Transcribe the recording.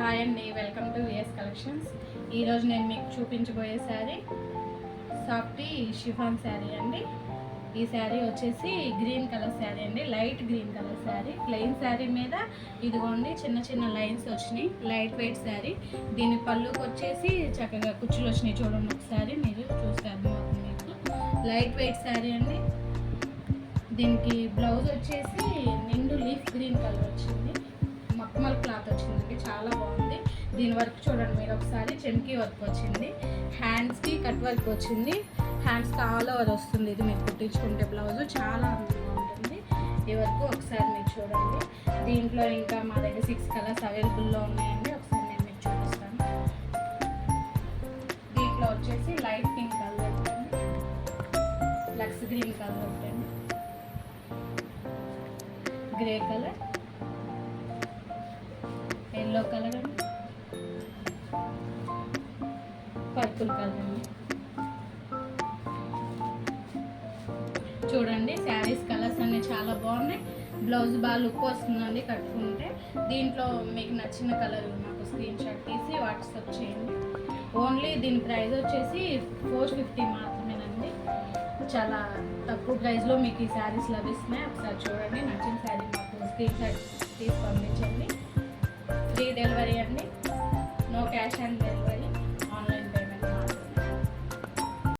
Hi అండి, welcome to VS collections. ఈరోజు నేను మీకు చూపించబోయే శారీ సాఫ్టీ షిఫాన్ శారీ అండి. ఈ శారీ వచ్చేసి గ్రీన్ కలర్ శారీ అండి, light green colour sari. Plain sari మీద ఇదిగోండి చిన్న చిన్న లైన్స్ వచ్చినాయి. Light weight sari. దీని పళ్ళుకి వచ్చేసి చక్కగా కుచ్చులు వచ్చినాయి. చూడండి ఒకసారి, మీరు చూస్తే అర్థమవుతుంది మీకు. లైట్ వెయిట్ శారీ అండి. దీనికి బ్లౌజ్ వచ్చేసి నిండు లీఫ్ గ్రీన్ కలర్ వచ్చింది. మక్మల్ క్లాత్ వచ్చిందండి, చాలా బాగుంది. దీని వర్క్ చూడండి మీరు ఒకసారి. చెమ్కీ వర్క్ వచ్చింది, హ్యాండ్స్కి కట్ వర్క్ వచ్చింది. హ్యాండ్స్కి ఆల్ ఓవర్ వస్తుంది. ఇది మీరు కుట్టించుకుంటే బ్లౌజ్ చాలా అందంగా ఉంటుంది. ఈ వర్క్ ఒకసారి మీరు చూడండి. దీంట్లో ఇంకా మా దగ్గర 6 కలర్స్ అవైలబుల్లో ఉన్నాయండి. ఒకసారి నేను మీకు చూపిస్తాను. దీంట్లో వచ్చేసి లైట్ పింక్ కలర్ ఉంటుంది, లక్స్ గ్రీన్ కలర్ ఉంటుంది, గ్రే కలర్, ఎల్లో కలర్ అండి, పర్పుల్ కలర్ అండి. చూడండి శారీస్ కలర్స్ అన్నీ చాలా బాగున్నాయి. బ్లౌజ్ బాగా లుక్ వస్తుందండి కట్టుకుంటే. దీంట్లో మీకు నచ్చిన కలర్ నాకు స్క్రీన్ షాట్ తీసి వాట్సాప్ చేయండి. ఓన్లీ దీని ప్రైస్ వచ్చేసి 450 మాత్రమేనండి. చాలా తక్కువ ప్రైస్లో మీకు ఈ శారీస్ లభిస్తున్నాయి. ఒకసారి చూడండి, నచ్చిన శారీ మాకు స్క్రీన్ షాట్ తీసి పంపించండి. ఫ్రీ డెలివరీ అండి, నో క్యాష్ ఆన్ డెలివరీ.